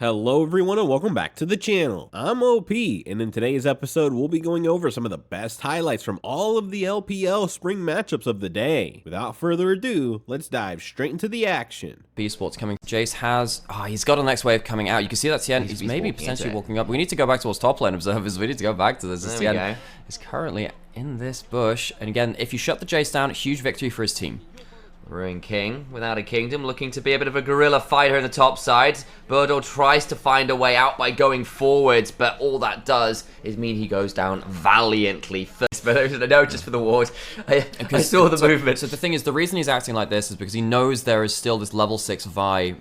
Hello everyone and welcome back to the channel. I'm OP, and in today's episode we'll be going over some of the best highlights from all of the LPL Spring matchups of the day. Without further ado, let's dive straight into the action. Esports coming. Jace has, he's got a next wave coming out. You can see that Tien, he's maybe potentially walking up. We need to go back towards top lane observers. We need to go back to this. Tien is currently in this bush. And again, if you shut the Jace down, huge victory for his team. Ruin King without a kingdom, looking to be a bit of a guerrilla fighter in the top side. Birdo tries to find a way out by going forwards, but all that does is mean he goes down valiantly first. But no, just for the ward. I saw the movement. So the thing is, the reason he's acting like this is because he knows there is still this level 6 Vi,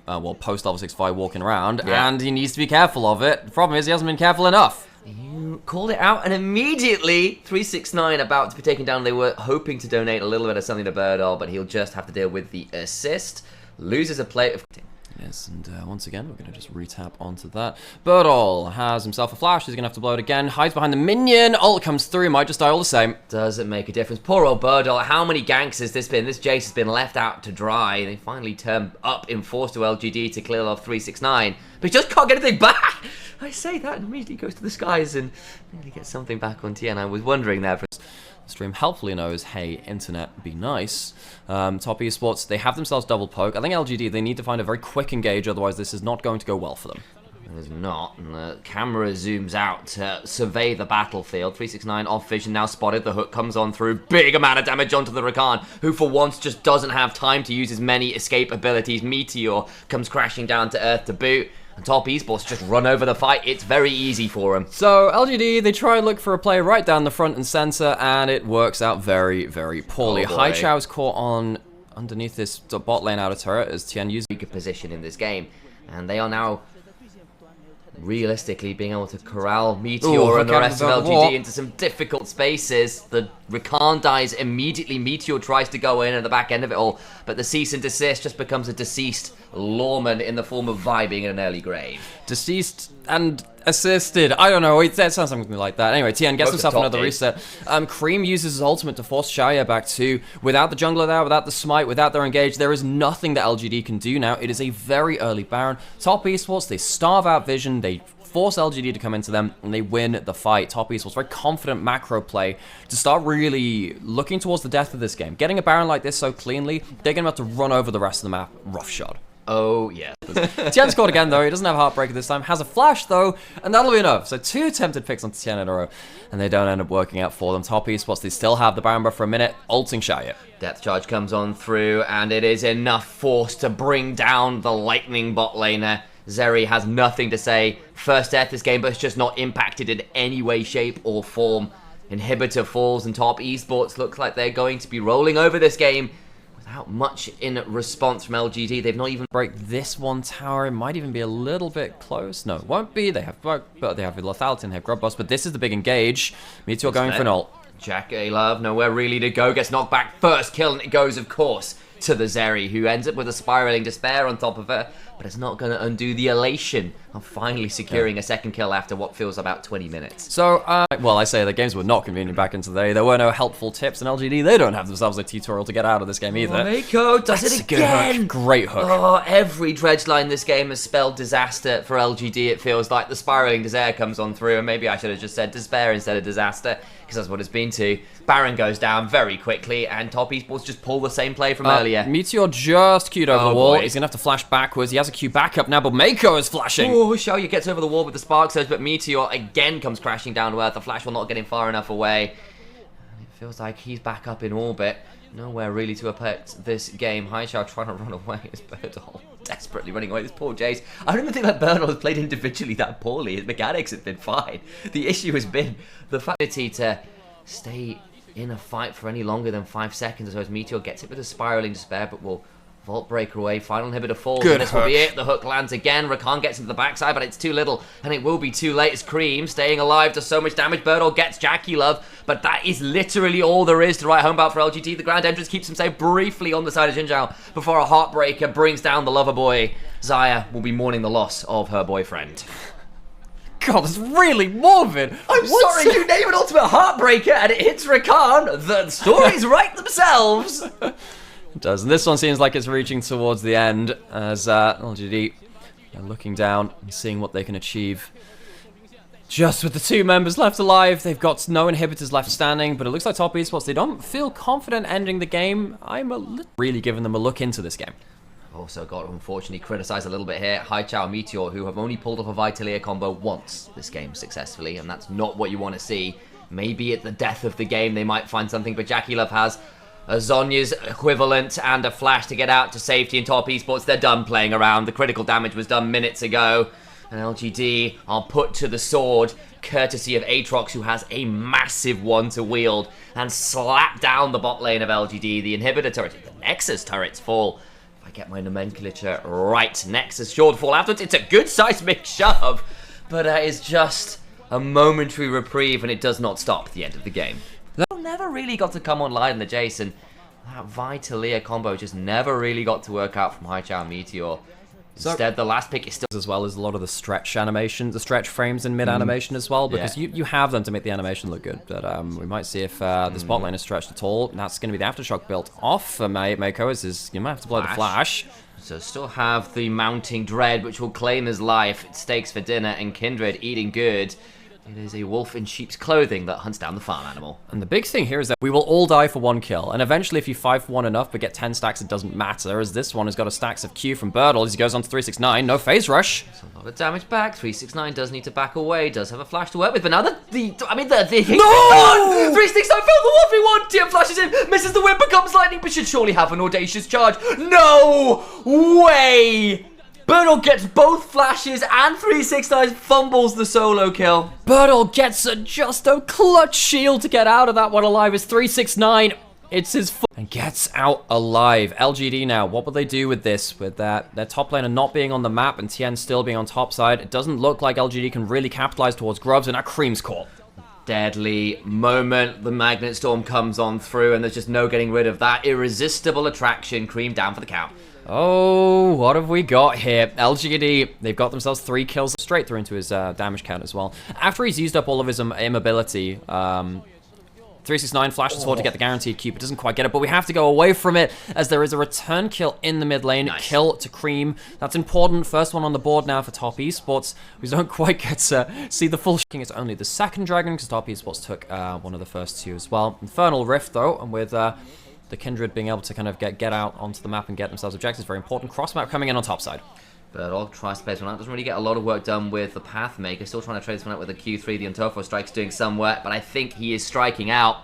post-level 6 Vi walking around, and he needs to be careful of it. The problem is he hasn't been careful enough. You called it out, and immediately 369 about to be taken down. They were hoping to donate a little bit of something to Birdall, but he'll just have to deal with the assist. Loses a plate of... Yes, and once again, we're going to just retap onto that. Birdall has himself a flash. He's going to have to blow it again. Hides behind the minion. Ult comes through. Might just die all the same. Doesn't make a difference. Poor old Birdall. How many ganks has this been? This Jace has been left out to dry. They finally turn up in force to LGD to clear off 369. But he just can't get anything back. I say that and immediately goes to the skies and nearly gets something back on Tien. I was wondering there for... Stream helpfully knows, hey, internet, be nice. Top Esports, they have themselves double poke. I think LGD, they need to find a very quick engage, otherwise this is not going to go well for them. It is not, and the camera zooms out to survey the battlefield. 369 off vision, now spotted. The hook comes on through. Big amount of damage onto the Rakan, who for once just doesn't have time to use his many escape abilities. Meteor comes crashing down to earth to boot. And Top Esports just run over the fight. It's very easy for them. So LGD, they try and look for a play right down the front and center, and it works out very, very poorly. High Chow's caught on underneath this bot lane outer turret as Tien uses a position in this game, and they are now realistically being able to corral Meteor and the rest of LGD into some difficult spaces. The Rakan dies immediately. Meteor tries to go in at the back end of it all, but the cease and desist just becomes a deceased lawman in the form of Vi being in an early grave. Deceased and assisted. I don't know. It sounds something like that. Anyway, Tien gets himself another reset. Cream uses his ultimate to force Xayah back too. Without the jungler there, without the smite, without their engage, there is nothing that LGD can do now. It is a very early Baron. Top Esports, they starve out vision. They force LGD to come into them, and they win the fight. Top Esports, very confident macro play to start really looking towards the death of this game. Getting a Baron like this so cleanly, they're going to have to run over the rest of the map roughshod. Oh, yeah. Tien scored again, though. He doesn't have Heartbreaker this time. Has a flash, though, and that'll be enough. So 2 attempted picks onto Tien in a row, and they don't end up working out for them. Top Esports, they still have the Baron buff for a minute, ulting Xayah. Depth charge comes on through, and it is enough force to bring down the lightning bot laner. Zeri has nothing to say. First death this game, but it's just not impacted in any way, shape, or form. Inhibitor falls, and Top Esports looks like they're going to be rolling over this game without much in response from LGD. They've not even break this one tower. It might even be a little bit close. No, it won't be. They have lethality and have grub boss, but this is the big engage. Meteor going for an ult. Jack A-Love, nowhere really to go. Gets knocked back. First kill, and it goes, of course, to the Zeri, who ends up with a spiraling despair on top of her, but it's not going to undo the elation of finally securing a second kill after what feels about 20 minutes. So, well, I say the games were not convenient back into the day. There were no helpful tips, and LGD, they don't have themselves a tutorial to get out of this game either. Mako does it again! Good hook. Great hook. Oh, every dredge line this game has spelled disaster for LGD, it feels like. The spiraling despair comes on through, and maybe I should have just said despair instead of disaster, because that's what it's been to. Baron goes down very quickly, and Top Esports just pull the same play from earlier. Meteor just queued over the wall. He's going to have to flash backwards. He has a Q backup now, but Mako is flashing. Oh, Xayah gets over the wall with the spark surge, but Meteor again comes crashing down to earth. The flash will not get him far enough away. It feels like he's back up in orbit. Nowhere really to affect this game. Haichao trying to run away as Birdall desperately running away. This poor Jace. I don't even think that Birdall has played individually that poorly. His mechanics have been fine. The issue has been the ability to stay in a fight for any longer than 5 seconds. So as Meteor gets it with a spiraling despair, but will Vault Breaker away. Final inhibitor falls. Good and this will be it. The hook lands again. Rakan gets into the backside, but it's too little, and it will be too late. As Cream, staying alive, does so much damage. Birdall gets Jackie Love, but that is literally all there is to write home about for LGD. The Grand Entrance keeps him safe briefly on the side of Jinzhao before a Heartbreaker brings down the lover boy. Xayah will be mourning the loss of her boyfriend. God, that's really morbid. I'm sorry, you name an ultimate Heartbreaker and it hits Rakan. The stories write themselves. It does, and this one seems like it's reaching towards the end as LGD They're looking down and seeing what they can achieve. Just with the 2 members left alive, they've got no inhibitors left standing, but it looks like Top Esports, they don't feel confident ending the game. I'm really giving them a look into this game. Also got to unfortunately criticise a little bit here. Haichao Meteor, who have only pulled off a Vitalia combo once this game successfully, and that's not what you want to see. Maybe at the death of the game they might find something, but Jackie Love has a Zhonya's equivalent and a flash to get out to safety in Top Esports. They're done playing around. The critical damage was done minutes ago. And LGD are put to the sword, courtesy of Aatrox, who has a massive one to wield, and slap down the bot lane of LGD. The inhibitor turret, the Nexus turrets fall. If I get my nomenclature right, Nexus sure to fall afterwards. It's a good seismic shove, but it's just a momentary reprieve, and it does not stop at the end of the game. Never really got to come online in the Jace, and that Vitalia combo just never really got to work out from Haichao Meteor. Instead, the last pick is still... As well as a lot of the stretch animation, the stretch frames in mid-animation as well, because you have them to make the animation look good. But we might see if this bot lane is stretched at all. And that's going to be the Aftershock built off for Mako, as you might have to blow the flash. So still have the mounting dread, which will claim his life. It's steaks for dinner, and Kindred eating good. It is a wolf in sheep's clothing that hunts down the farm animal. And the big thing here is that we will all die for 1 kill. And eventually, if you 5 for 1 enough but get 10 stacks, it doesn't matter. As this one has got a stacks of Q from Birdle as he goes on to 369. No phase rush. It's a lot of damage back. 369 does need to back away. Does have a flash to work with. But now the No! 369 failed the 1v1. TM flashes in. Misses the whip. Becomes lightning. But should surely have an audacious charge. No way! Birdle gets both flashes and 369 fumbles the solo kill. Birdle gets just a clutch shield to get out of that one alive as 369. It's his and gets out alive. LGD now, what will they do with this? With their top laner not being on the map and Tien still being on top side, it doesn't look like LGD can really capitalize towards Grubs, and that Cream's caught. Deadly moment. The Magnet Storm comes on through, and there's just no getting rid of that irresistible attraction. Cream down for the count. Oh, what have we got here? LGD, they've got themselves 3 kills straight through into his damage count as well. After he's used up all of his immobility, 369 flashes forward to get the guaranteed Q, but doesn't quite get it. But we have to go away from it as there is a return kill in the mid lane. Nice. Kill to Cream. That's important. First one on the board now for Top Esports. We don't quite get to see the full It's only the 2nd dragon because Top Esports took one of the first 2 as well. Infernal Rift though, and with the Kindred being able to kind of get out onto the map and get themselves objectives, very important. Cross map coming in on top side. But all tries to play this one out. Doesn't really get a lot of work done with the Pathmaker. Still trying to trade this one out with a Q3. The Untofo strike's doing some work, but I think he is striking out.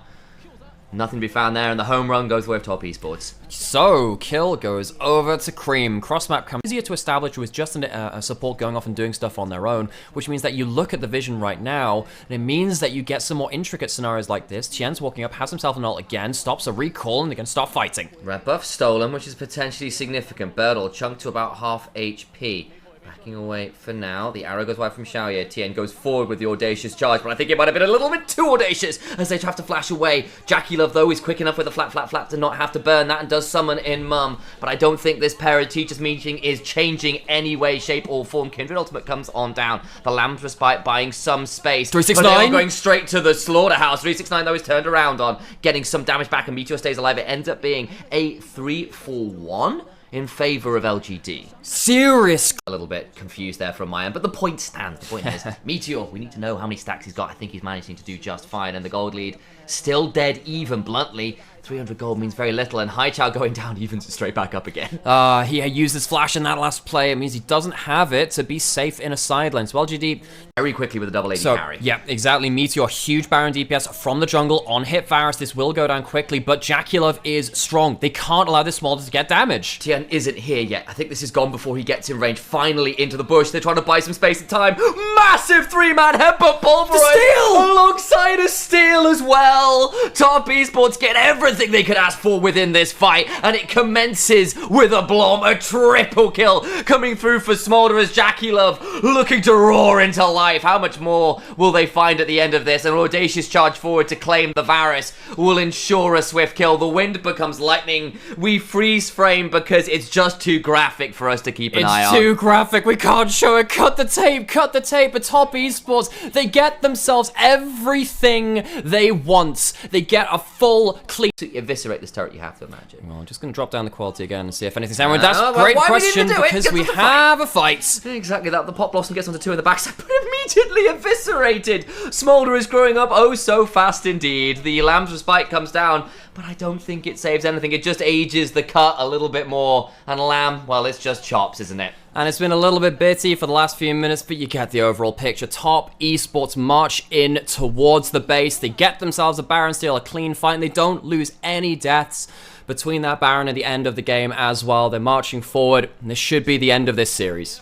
Nothing to be found there, and the home run goes away with Top Esports. So, kill goes over to Cream. Cross-map comes easier to establish with just a support going off and doing stuff on their own, which means that you look at the vision right now, and it means that you get some more intricate scenarios like this. Tien's walking up, has himself an ult again, stops a recall, and they can start fighting. Red buff stolen, which is potentially significant. Birdle chunked to about half HP. Backing away for now. The arrow goes wide from Xiaoye. Tien goes forward with the audacious charge, but I think it might have been a little bit too audacious as they have to flash away. Jackie Love, though, is quick enough with a flap to not have to burn that and does summon in Mum. But I don't think this parent-teachers meeting is changing any way, shape, or form. Kindred Ultimate comes on down. The Lamb's Respite buying some space. 369. But they are going straight to the slaughterhouse. 369, though, is turned around on, getting some damage back, and Meteor stays alive. It ends up being a 3-4-1. In favor of LGD. Serious. A little bit confused there from my end, but the point stands. The point is, Meteor, we need to know how many stacks he's got. I think he's managing to do just fine, and the gold lead still dead even, bluntly. 300 gold means very little, and Haichao going down evens it straight back up again. He used his flash in that last play. It means he doesn't have it to be safe in a side lane. So LGD... Very quickly with a double AD carry. Yeah, exactly. Meteor, huge Baron DPS from the jungle on hit Varus. This will go down quickly, but Jackie is strong. They can't allow this Smolder to get damage. Tien isn't here yet. I think this is gone before he gets in range. Finally into the bush. They're trying to buy some space and time. Massive 3-man headbutt pulverize alongside a steal as well. Top Esports get everything they could ask for within this fight, and it commences with a Blom, a triple kill coming through for Smolder as Jackie Love looking to roar into life. How much more will they find at the end of this? An audacious charge forward to claim the Varus will ensure a swift kill. The wind becomes lightning. We freeze frame because it's just too graphic for us to keep an eye on. It's too graphic. We can't show it. Cut the tape. Cut the tape. But Top Esports, they get themselves everything they want. They get a full clean. to eviscerate this turret, you have to imagine. Well, I'm just going to drop down the quality again and see if anything's happening. That's a well, great why we question didn't do it? because Get we to the have a fight. Exactly that. The Pop Blossom gets onto 2 in the backside, but immediately eviscerated. Smolder is growing up oh so fast indeed. The Lamb's Respite comes down, but I don't think it saves anything. It just ages the cut a little bit more. And Lamb, well, it's just chops, isn't it? And it's been a little bit bitty for the last few minutes, but you get the overall picture. Top Esports march in towards the base. They get themselves a Baron, steal a clean fight, and they don't lose any deaths between that Baron and the end of the game as well. They're marching forward, and this should be the end of this series.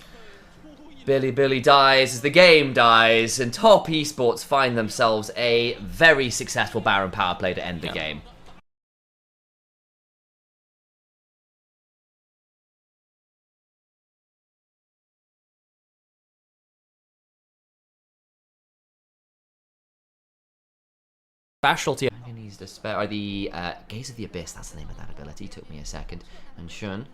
Bilibili dies as the game dies, and Top Esports find themselves a very successful Baron power play to end the game. Specialty. Agony's Despair, or the Gaze of the Abyss, that's the name of that ability, took me a second. And Shun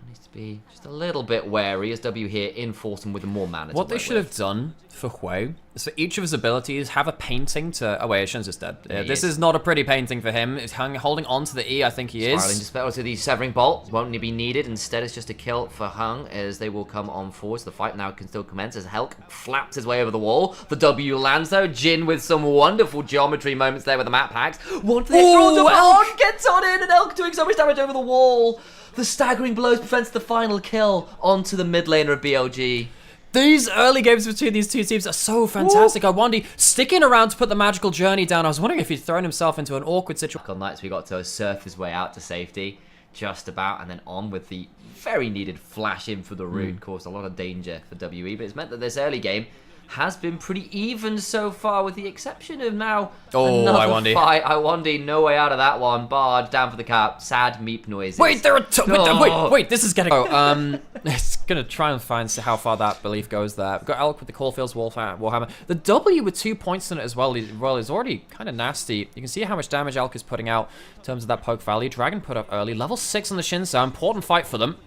needs to be just a little bit wary as W here enforce him with more mana. What they should have done for Hui is for each of his abilities have a painting to... Oh wait, Shun's just dead. This is not a pretty painting for him. He's holding on to the E, I think he is. Spiraling Despair to the Severing Bolt won't be needed. Instead, it's just a kill for Hung as they will come on forward. So the fight now can still commence as Helk flaps his way over the wall. The W lands though. Jin with some wonderful geometry moments there with the map hacks. What they throw to on gets on in, and Elk doing so much damage over the wall. The staggering blows prevents the final kill onto the mid laner of BLG. These early games between these two teams are so fantastic. Iwandi sticking around to put the magical journey down. I was wondering if he'd thrown himself into an awkward situation. On Knights, we got to surf his way out to safety, just about, and then on with the very needed flash in for the root. Caused a lot of danger for WE, but it's meant that this early game has been pretty even so far, with the exception of now another Iwandi. fight. Iwandi, no way out of that one. Bard down for the cap. Sad meep noises. Wait, there are wait, this is getting... Oh, it's gonna try and find how far that belief goes there. We've got Elk with the Caulfield's Warhammer. The W with 2 points in it as well is already kind of nasty. You can see how much damage Elk is putting out in terms of that poke value. Dragon put up early. Level 6 on the Shinsa. Important fight for them.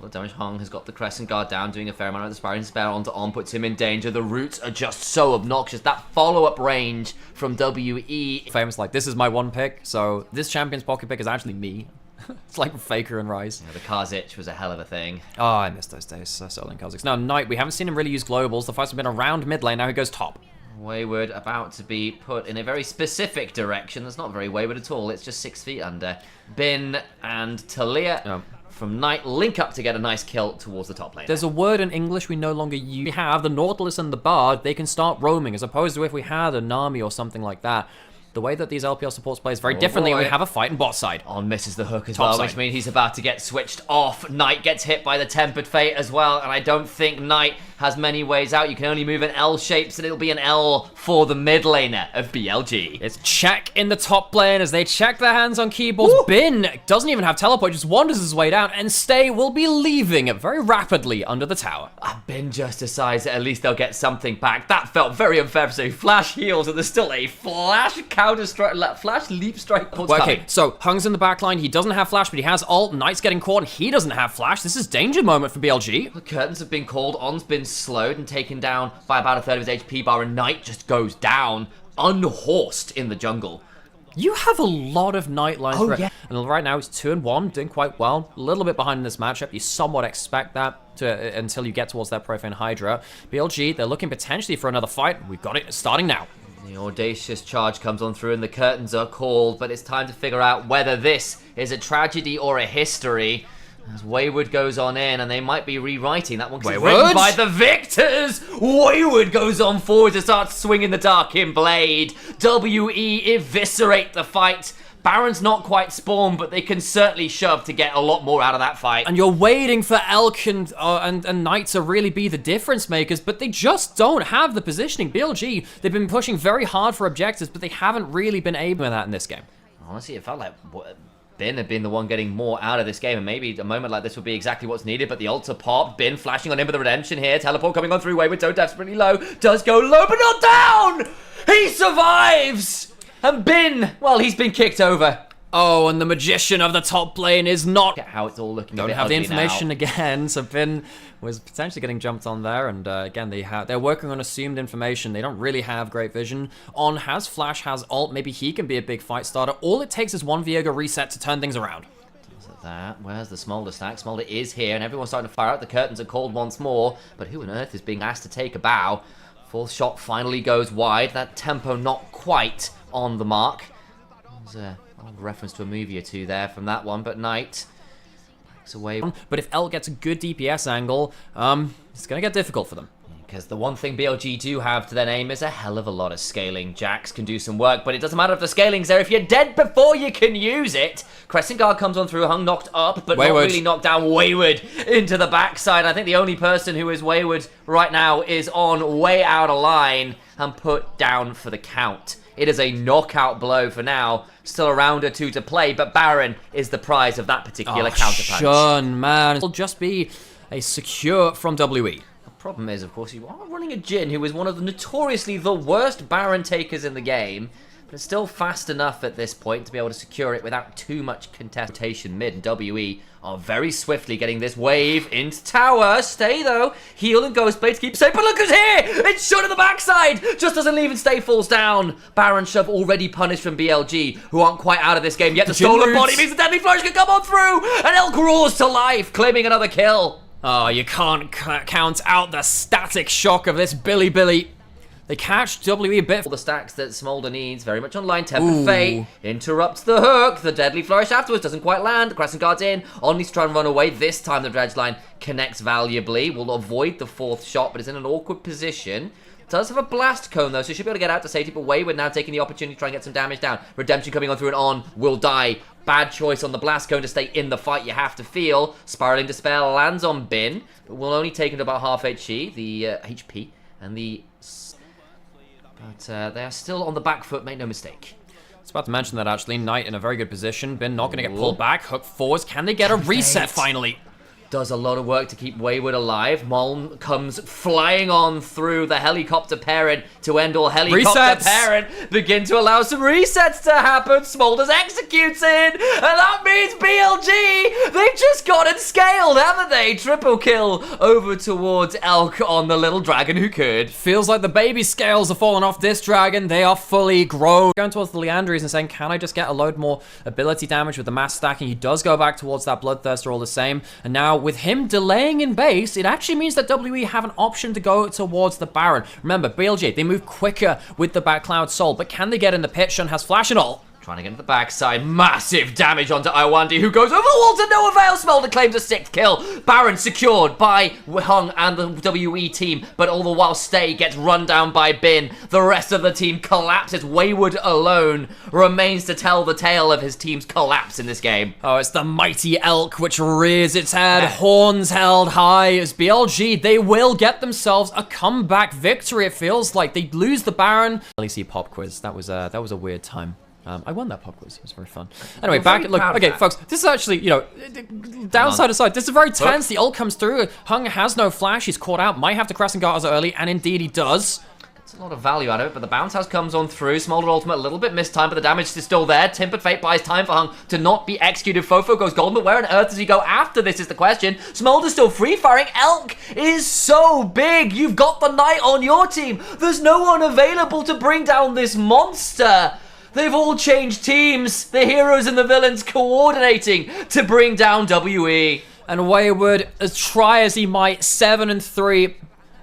The damage. Hung has got the Crescent Guard down, doing a fair amount of the Spiraling Despair onto On, puts him in danger. The roots are just so obnoxious. That follow-up range from WE. Famous like, this is my one pick, so this champion's pocket pick is actually me. It's like Faker and Rise. Yeah, the Kha'Zix was a hell of a thing. Oh, I missed those days, soloing Kha'Zix. Now, Knight, we haven't seen him really use globals. The fights have been around mid lane, now he goes top. Wayward about to be put in a very specific direction. That's not very wayward at all. It's just 6 feet under. Bin and Talia from Knight link up to get a nice kill towards the top lane. There's a word in English we no longer use. We have the Nautilus and the Bard, they can start roaming, as opposed to if we had a Nami or something like that. The way that these LPL supports play is very differently when we have a fight in bot side. On misses the hook as well, which means he's about to get switched off. Knight gets hit by the Tempered Fate as well, and I don't think Knight has many ways out. You can only move in L shapes, and it'll be an L for the mid laner of BLG. It's check in the top lane as they check their hands on keyboards. Bin doesn't even have teleport, just wanders his way down, and Stay will be leaving very rapidly under the tower. Bin just decides that at least they'll get something back. That felt very unfair, so Flash heals, and there's still a Flash counter strike, Flash leap strike. Okay, so Hung's in the back line. He doesn't have Flash, but he has ult. Knight's getting caught, and he doesn't have Flash. This is danger moment for BLG. The curtains have been called. On's been slowed and taken down by about a third of his HP bar, and Knight just goes down, unhorsed in the jungle. You have a lot of Knight lines. Oh, yeah. And right now he's 2-1, doing quite well. A little bit behind in this matchup. You somewhat expect that until you get towards that Profane Hydra. BLG, they're looking potentially for another fight. We've got it starting now. The audacious charge comes on through and the curtains are called, but it's time to figure out whether this is a tragedy or a history. As Wayward goes on in, and they might be rewriting that one because it's written by the victors. Wayward goes on forward to start swinging the Darkin Blade. WE eviscerate the fight. Baron's not quite spawned, but they can certainly shove to get a lot more out of that fight. And you're waiting for Elk and Knight to really be the difference makers, but they just don't have the positioning. BLG, they've been pushing very hard for objectives, but they haven't really been able to that in this game. Honestly, it felt like Bin had been the one getting more out of this game, and maybe a moment like this would be exactly what's needed, but the ults are popped. Bin flashing on in with the redemption here. Teleport coming on through. Wayward so desperately low. Does go low, but not down! He survives! And Bin, well, he's been kicked over. Oh, and the magician of the top lane is not... How it's all looking. Don't have the information again, so Bin was potentially getting jumped on there, and again, they're working on assumed information. They don't really have great vision. On has Flash, has ult, maybe he can be a big fight starter. All it takes is one Viego reset to turn things around. That. Where's the Smolder stack? Smolder is here, and everyone's starting to fire out. The curtains are called once more, but who on earth is being asked to take a bow? Fourth shot finally goes wide. That tempo not quite on the mark. There's a reference to a movie or two there from that one, but Knight backs away. But if Elk gets a good DPS angle, it's going to get difficult for them. Because the one thing BLG do have to their name is a hell of a lot of scaling. Jax can do some work, but it doesn't matter if the scaling's there. If you're dead before you can use it. Crescent Guard comes on through, Hung knocked up, but not really knocked down. Wayward into the backside. I think the only person who is Wayward right now is on way out of line and put down for the count. It is a knockout blow for now. Still a round or two to play, but Baron is the prize of that particular counterpunch. Shun, man. It'll just be a secure from WE. Problem is, of course, you are running a Jhin who is one of the notoriously the worst Baron takers in the game, but it's still fast enough at this point to be able to secure it without too much contestation mid, and WE are very swiftly getting this wave into tower. Stay, though. Heal and Ghostblade to keep safe, but look who's here! It's shot in the backside! Just doesn't leave and Stay falls down. Baron shove already punished from BLG, who aren't quite out of this game yet. The stolen body means the Deadly Flourish can come on through, and Elk roars to life, claiming another kill. Oh, you can't count out the static shock of this Bilibili. They catch WE a bit. All the stacks that Smolder needs, very much online. Tempered Fate interrupts the hook. The Deadly Flourish afterwards doesn't quite land. The Crescent Guard's in. On needs to try and run away. This time the Dredge line connects valuably. Will avoid the fourth shot, but is in an awkward position. Does have a blast cone though, so should be able to get out to safety, but Wayward now taking the opportunity to try and get some damage down. Redemption coming on through and on, will die. Bad choice on the blast cone to stay in the fight, you have to feel. Spiraling Despair lands on Bin, but will only take into about half HP, HP, and the... But they are still on the back foot, make no mistake. I was about to mention that actually, Knight in a very good position. Bin not going to get pulled back, hook forwards, can they get a reset finally? Does a lot of work to keep Wayward alive. Muln comes flying on through the helicopter parent to end all helicopter parent. Begin to allow some resets to happen. Smolder's executes in, and that means BLG, they've just gotten scaled, haven't they? Triple kill over towards Elk on the little dragon who could. Feels like the baby scales are falling off this dragon. They are fully grown. Going towards the Leandries and saying, can I just get a load more ability damage with the mass stacking? He does go back towards that Bloodthirster all the same, and now with him delaying in base, it actually means that WE have an option to go towards the Baron. Remember, BLG, they move quicker with the Backcloud Soul, but can they get in the pit? Shun has flash and all. Trying to get into the backside. Massive damage onto Iwandi, who goes over the wall to no avail. Smolder claims a 6th kill. Baron secured by Hung and the WE team, but all the while Stay gets run down by Bin. The rest of the team collapses. Wayward alone remains to tell the tale of his team's collapse in this game. Oh, it's the mighty Elk which rears its head, horns held high. As BLG, they will get themselves a comeback victory. It feels like they lose the Baron. LEC pop quiz. That was a weird time. I won that pop quiz. It was very fun. Anyway, back. Look, okay, folks. This is actually, you know, downside aside, this is very tense. The ult comes through. Hung has no flash. He's caught out. Might have to Crescent Guard early, and indeed he does. It's a lot of value out of it, but the bounce house comes on through. Smolder ultimate, a little bit mistimed, but the damage is still there. Tempered Fate buys time for Hung to not be executed. Fofo goes golden, but where on earth does he go after this is the question. Smolder's still free-firing. Elk is so big. You've got the Knight on your team. There's no one available to bring down this monster. They've all changed teams. The heroes and the villains coordinating to bring down WE. And Wayward, as try as he might, 7-3.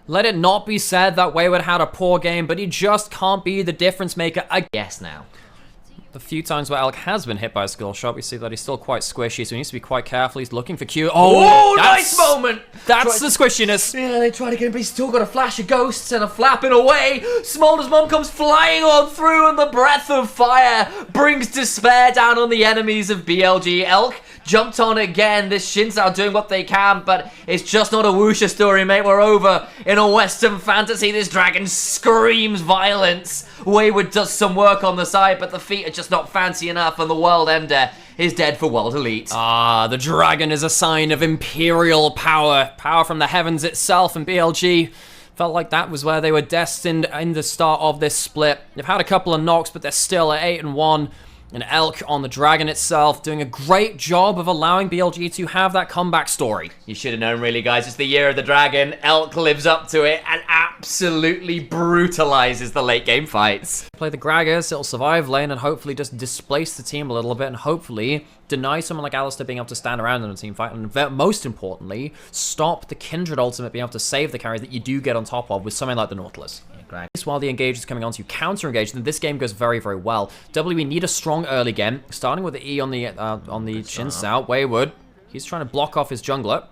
Let it not be said that Wayward had a poor game, but he just can't be the difference maker. I guess now. The few times where Elk has been hit by a skill shot, we see that he's still quite squishy, so he needs to be quite careful. He's looking for Q. Oh, nice moment! That's the squishiness. Yeah, they try to get him, but he's still got a flash of ghosts and a flapping away. Smolder's mum comes flying on through, and the breath of fire brings despair down on the enemies of BLG. Elk jumped on again. This Shinzao doing what they can, but it's just not a Wuxia story, mate. We're over in a Western fantasy. This dragon screams violence. Wayward does some work on the side, but the feet are just not fancy enough, and the World Ender is dead for World Elite. Ah, the dragon is a sign of imperial power. Power from the heavens itself, and BLG felt like that was where they were destined in the start of this split. They've had a couple of knocks, but they're still at 8-1. And Elk on the Dragon itself, doing a great job of allowing BLG to have that comeback story. You should have known, really, guys. It's the year of the Dragon. Elk lives up to it and absolutely brutalizes the late game fights. Play the Gragas, it'll survive lane and hopefully just displace the team a little bit and hopefully deny someone like Alistair being able to stand around in a team fight and most importantly, stop the Kindred ultimate being able to save the carry that you do get on top of with something like the Nautilus. While the engage is coming on to counter-engage, then this game goes very, very well. WE need a strong early game, starting with the E on the Shin Sao. Wayward, he's trying to block off his jungler.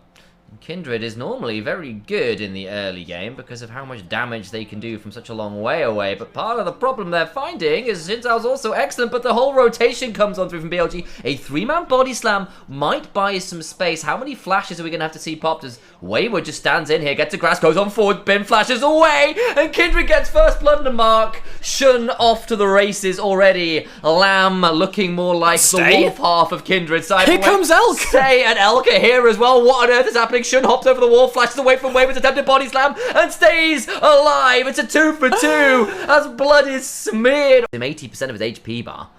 Kindred is normally very good in the early game because of how much damage they can do from such a long way away, but part of the problem they're finding is Xin Zhao's also excellent, but the whole rotation comes on through from BLG. A 3-man body slam might buy some space. How many flashes are we going to have to see popped as Wayward just stands in here, gets a grass, goes on forward, bin flashes away, and Kindred gets first blood in the mark. Shun off to the races already. Lamb looking more like the wolf half of Kindred. Here comes Elk! Stay and Elk are here as well. What on earth is happening? Shun hops over the wall, flashes away from Wayward's attempted body slam, and stays alive. It's a 2 for 2 as blood is smeared. 80% of his HP bar.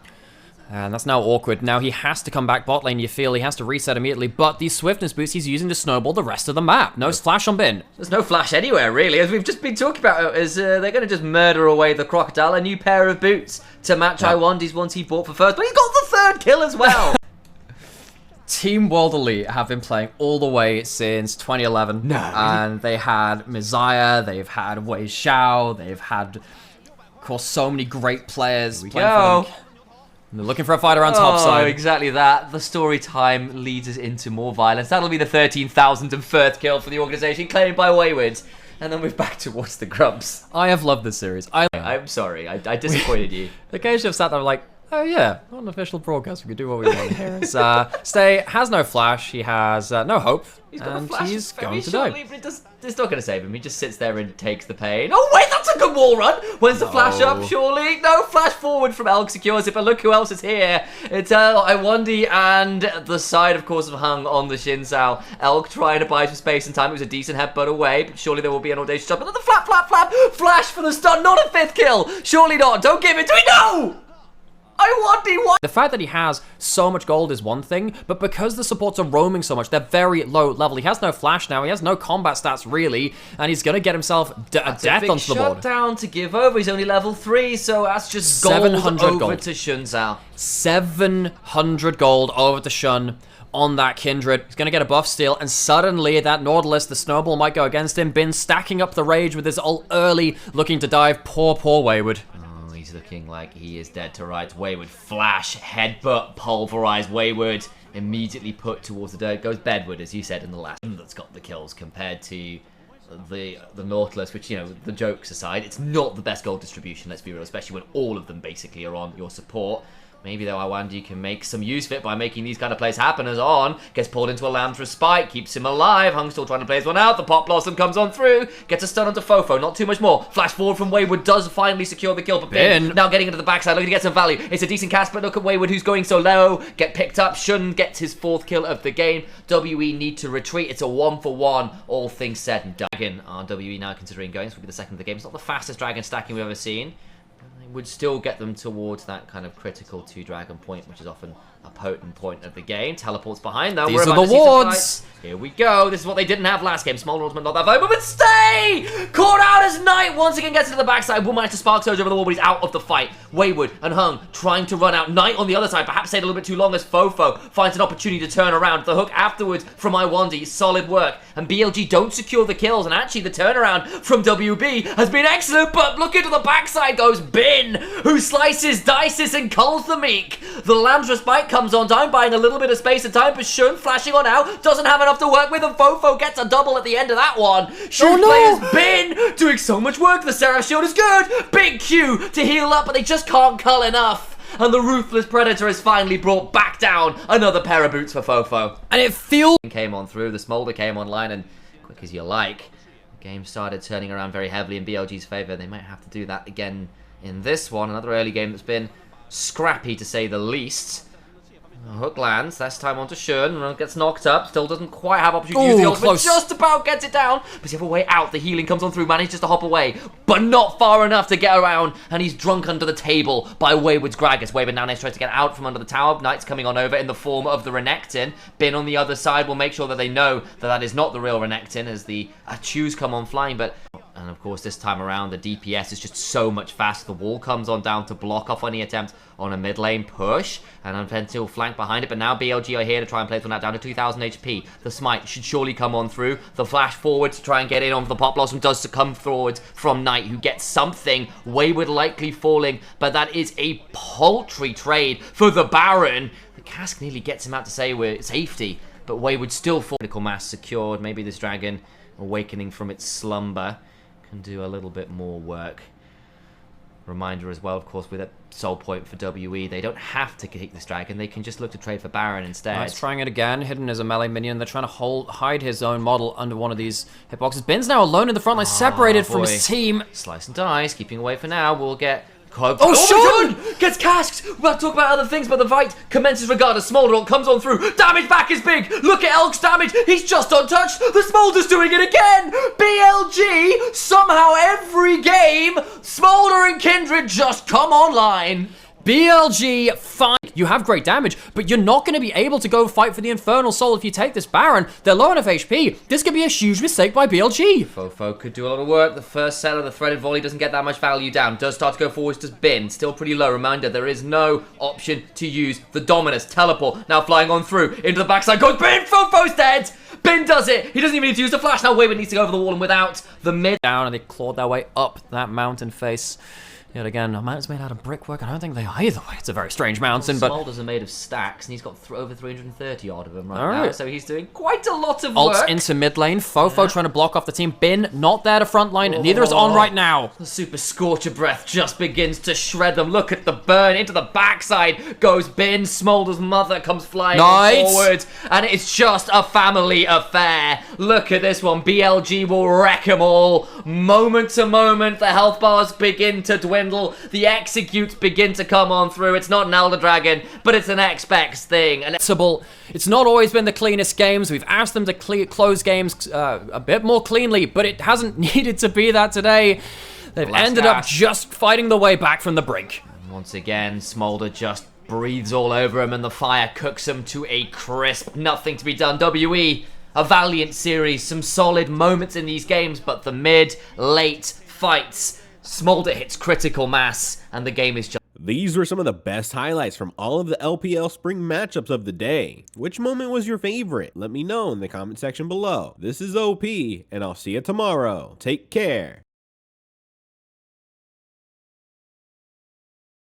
And that's now awkward. Now he has to come back bot lane, you feel. He has to reset immediately, but these swiftness boosts he's using to snowball the rest of the map. No flash on bin. There's no flash anywhere, really, as we've just been talking about, as they're going to just murder away the Crocodile. A new pair of boots to match Iwandi's ones he bought for first, but he's got the 3rd kill as well. Team World Elite have been playing all the way since 2011. No. And they had Mizaya, they've had Wei Xiao, they've had, of course, so many great players. Here we go. They're looking for a fight around top side. Oh, exactly that. The story time leads us into more violence. That'll be the 13,001st kill for the organization, claimed by Wayward. And then we're back towards the grubs. I have loved this series. I'm sorry, I disappointed you. Occasionally I've sat there like, oh yeah, on an official broadcast we can do what we want here. Stay has no flash, he has no hope, He's got and a flash he's very going to shortly, die. but it's not going to save him. He just sits there and takes the pain. Oh wait, that's a good wall run. When's the flash up? Surely no flash forward from Elk secures it. But look who else is here. It's Iwandi and the side, of course, of Hung on the Xin Zhao. Elk trying to buy some space and time. It was a decent headbutt away, but surely there will be an audacious shot. But the flap, flash for the stun. Not a 5th kill. Surely not. Don't give it to me. No. What? The fact that he has so much gold is one thing, but because the supports are roaming so much, they're very low level. He has no flash now, he has no combat stats really, and he's going to get himself a death onto the board. Shutdown to give over. He's only level 3, so that's just gold 700 over gold. to Shun Zhao. 700 gold over to Shun on that Kindred. He's going to get a buff steal, and suddenly that Nautilus, the snowball might go against him. Bin stacking up the rage with his ult early, looking to dive. Poor Wayward. He's looking like he is dead to rights. Wayward flash, headbutt, pulverize. Wayward immediately put towards the dirt. Goes bedward, as you said in the last. That's got the kills compared to the Nautilus, which, you know, the jokes aside, it's not the best gold distribution, let's be real, especially when all of them basically are on your support. Maybe, though, Iwandi can make some use of it by making these kind of plays happen as On gets pulled into a Lamb's Respite, keeps him alive. Hung still trying to play his one out. The Pop Blossom comes on through, gets a stun onto Fofo, not too much more. Flash forward from Wayward does finally secure the kill, but Bin now getting into the backside, looking to get some value. It's a decent cast, but look at Wayward who's going so low. Get picked up. Shun gets his 4th kill of the game. WE need to retreat. It's a 1-for-1, all things said and done. Dragon are WE now considering going. This will be the 2nd of the game. It's not the fastest Dragon stacking we've ever seen. Would still get them towards that kind of critical 2-dragon point, which is often a potent point of the game. Teleports behind though. These are the wards. Here we go. This is what they didn't have last game. Small ultimate, not that valuable, but stay! Caught out as Knight once again gets into the backside. Will manage to spark surge over the wall, but he's out of the fight. Wayward and Hung trying to run out. Knight on the other side, perhaps stayed a little bit too long as Fofo finds an opportunity to turn around. The hook afterwards from Iwandi, solid work. And BLG don't secure the kills, and actually the turnaround from WB has been excellent, but look into the backside goes Bin, who slices, dices, and culls the Meek. The Lamb's Respite comes on time, buying a little bit of space and time, but Shun flashing on out, doesn't have enough to work with, and Fofo gets a double at the end of that one. Shun players Bin doing so much work. The Seraph Shield is good. Big Q to heal up, but they just can't cull enough. And the Ruthless Predator is finally brought back down. Another pair of boots for Fofo. And it feels... Came on through, the Smolder came online, and quick as you like, the game started turning around very heavily in BLG's favour. They might have to do that again in this one. Another early game that's been scrappy, to say the least. Hook lands, this time onto Shun, gets knocked up, still doesn't quite have opportunity to use the ult, but just about gets it down. But the other way out, the healing comes on through, manages to hop away, but not far enough to get around, and he's drunk under the table by Wayward's Gragas. Wayward now tries to get out from under the tower. Knight's coming on over in the form of the Renekton. Bin on the other side will make sure that they know that that is not the real Renekton as the Achus come on flying, but... And of course, this time around, the DPS is just so much faster. The wall comes on down to block off any attempt on a mid lane push. And Unfenty will flank behind it. But now BLG are here to try and play this one out down to 2,000 HP. The smite should surely come on through. The flash forward to try and get in on the Pop Blossom does come forward from Knight, who gets something. Wayward likely falling. But that is a paltry trade for the Baron. The cask nearly gets him out to safety. But Wayward still for critical mass secured. Maybe this dragon awakening from its slumber can do a little bit more work. Reminder as well, of course, with a soul point for WE, they don't have to kick this dragon, they can just look to trade for Baron instead. Nice, trying it again, hidden as a melee minion. They're trying to hide his own model under one of these hitboxes. Bin's now alone in the front line, separated from his team. Slice and dice, keeping away for now. We'll get... Oh, Shun! Gets casked! We're about to talk about other things, but the fight commences regardless. Smolder comes on through. Damage back is big. Look at Elk's damage. He's just untouched. The Smolder's doing it again. BLG, somehow every game, Smolder and Kindred just come online. BLG, fine. You have great damage, but you're not going to be able to go fight for the Infernal Soul if you take this Baron. They're low enough HP. This could be a huge mistake by BLG. Fofo could do a lot of work. The first set of the threaded volley doesn't get that much value down. Does start to go forwards to Bin. Still pretty low. Reminder, there is no option to use the Dominus. Teleport now flying on through. Into the backside goes Bin. Fofo's dead. Bin does it. He doesn't even need to use the flash. Now Wayward needs to go over the wall and without the mid. Down, and they clawed their way up that mountain face. Yet again, a mountain's made out of brickwork. I don't think they are either way. It's a very strange mountain, but... Smolders are made of stacks, and he's got over 330 odd of them right now, so he's doing quite a lot of Ults work. into mid lane. Fofo trying to block off the team. Bin not there to front line. Neither is On right now. The Super Scorcher Breath just begins to shred them. Look at the burn. Into the backside goes Bin. Smolder's mother comes flying forward, and it's just a family affair. Look at this one. BLG will wreck them all. Moment to moment, the health bars begin to dwindle. The executes begin to come on through. It's not an Elder Dragon, but it's an X-Specs thing. It's not always been the cleanest games. We've asked them to close games a bit more cleanly, but it hasn't needed to be that today. They've ended up just fighting the way back from the brink. Once again, Smolder just breathes all over him, and the fire cooks him to a crisp. Nothing to be done. WE, a valiant series. Some solid moments in these games, but the mid-late fights... Smolder hits critical mass, and the game is just... These were some of the best highlights from all of the LPL Spring matchups of the day. Which moment was your favorite? Let me know in the comment section below. This is OP, and I'll see you tomorrow. Take care.